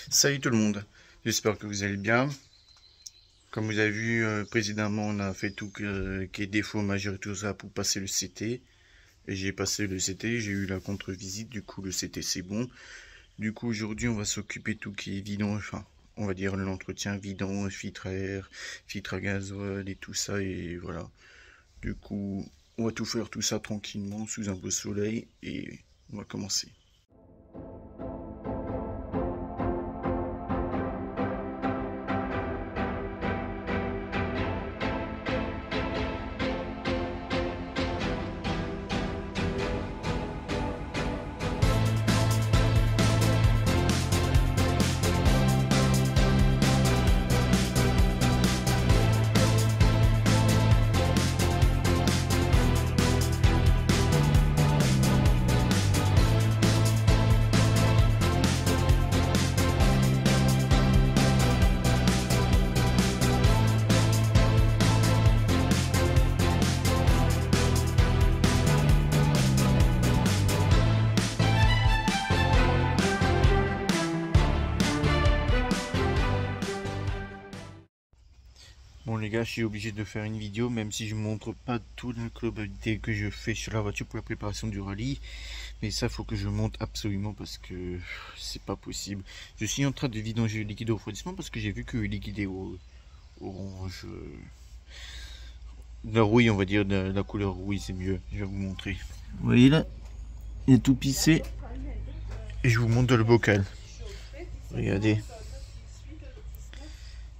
Salut tout le monde, j'espère que vous allez bien. Comme vous avez vu précédemment, on a fait tout qui est défaut majeur et tout ça pour passer le CT. Et j'ai passé le CT, j'ai eu la contre-visite, du coup le CT c'est bon. Du coup aujourd'hui on va s'occuper de tout qui est vidange, enfin on va dire l'entretien vidange, filtre à air, filtre à gasoil et tout ça et voilà. Du coup on va tout faire tout ça tranquillement sous un beau soleil et on va commencer. Bon les gars, je suis obligé de faire une vidéo, même si je montre pas toute la globalité que je fais sur la voiture pour la préparation du rallye. Mais ça, faut que je monte absolument parce que c'est pas possible. Je suis en train de vidanger le liquide au refroidissement parce que j'ai vu que le liquide est orange. La rouille, on va dire, de la couleur rouille, c'est mieux. Je vais vous montrer. Vous voyez là, il est tout pissé. Et je vous montre le bocal. Regardez.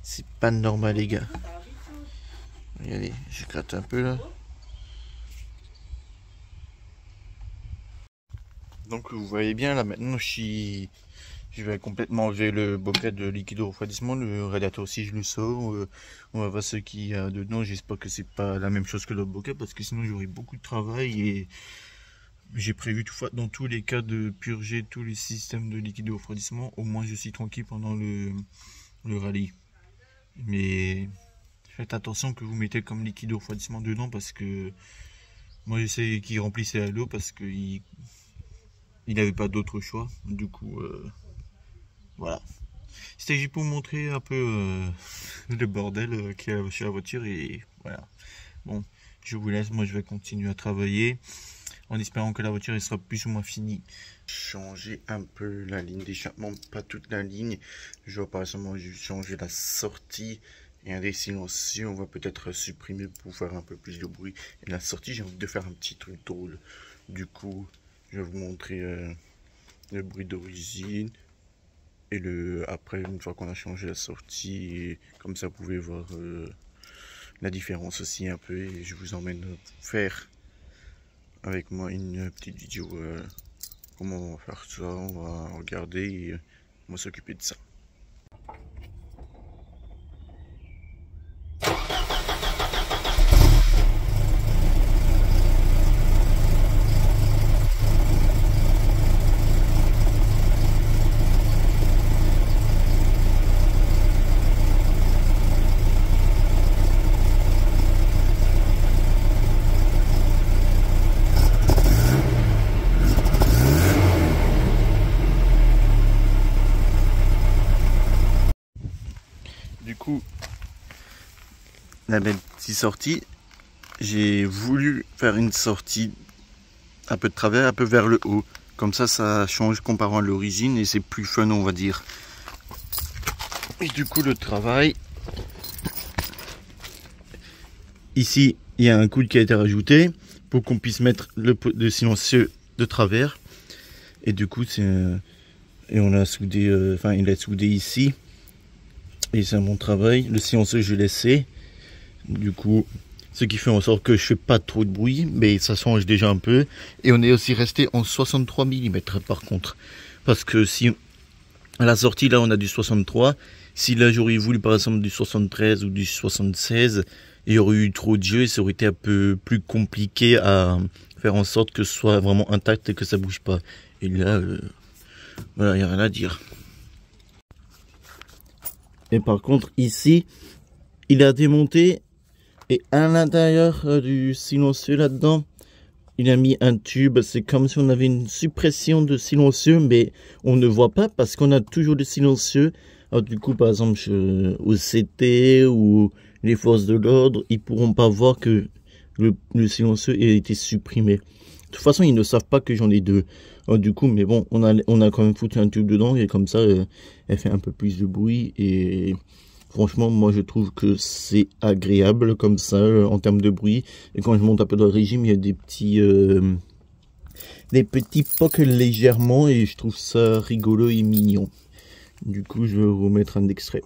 C'est pas normal les gars. Regardez, je gratte un peu là. Donc vous voyez bien là maintenant je vais complètement enlever le bocal de liquide au refroidissement, le radiateur aussi je le sors. On va voir ce qu'il y a dedans. J'espère que c'est pas la même chose que le bocal parce que sinon j'aurai beaucoup de travail et j'ai prévu toutefois dans tous les cas de purger tous les systèmes de liquide au refroidissement. Au moins je suis tranquille pendant le rallye. Mais faites attention que vous mettez comme liquide au refroidissement dedans parce que moi j'essaie qu'il remplisse à l'eau parce qu'il n'avait pas d'autre choix. Du coup, voilà. C'était juste pour vous montrer un peu le bordel qu'il y a sur la voiture et voilà. Bon, je vous laisse, moi je vais continuer à travailler en espérant que la voiture elle sera plus ou moins finie. Changer un peu la ligne d'échappement, pas toute la ligne. Je vais par exemple changer la sortie et un des silencieux. On va peut-être supprimer pour faire un peu plus de bruit. Et la sortie, j'ai envie de faire un petit truc drôle. Du coup, je vais vous montrer le bruit d'origine et après une fois qu'on a changé la sortie. Et comme ça, vous pouvez voir la différence aussi un peu. Et je vous emmène faire avec moi une petite vidéo. Comment on va faire ça, on va regarder et on va s'occuper de ça. Du coup, la belle petite sortie, j'ai voulu faire une sortie un peu de travers, un peu vers le haut. Comme ça change comparant à l'origine et c'est plus fun, on va dire. Et du coup, le travail. Ici, il y a un coude qui a été rajouté pour qu'on puisse mettre le silencieux de travers. Et du coup, et on a soudé, il est soudé ici. Et c'est mon travail. Le silencieux, je l'ai laissé. Du coup, ce qui fait en sorte que je fais pas trop de bruit, mais ça change déjà un peu. Et on est aussi resté en 63 mm par contre. Parce que si à la sortie, là, on a du 63. Si là, j'aurais voulu par exemple du 73 ou du 76, il y aurait eu trop de jeu et ça aurait été un peu plus compliqué à faire en sorte que ce soit vraiment intact et que ça bouge pas. Et là, voilà, il n'y a rien à dire. Et par contre, ici, il a démonté et à l'intérieur du silencieux là-dedans, il a mis un tube, c'est comme si on avait une suppression de silencieux, mais on ne voit pas parce qu'on a toujours de silencieux. Alors du coup, par exemple, au CT ou les forces de l'ordre, ils pourront pas voir que le silencieux a été supprimé. De toute façon, ils ne savent pas que j'en ai deux. Alors, du coup, mais bon, on a quand même foutu un tube dedans et comme ça, elle fait un peu plus de bruit et franchement, moi je trouve que c'est agréable comme ça en termes de bruit. Et quand je monte un peu dans le régime, il y a des petits pocs légèrement et je trouve ça rigolo et mignon. Du coup, je vais vous mettre un extrait.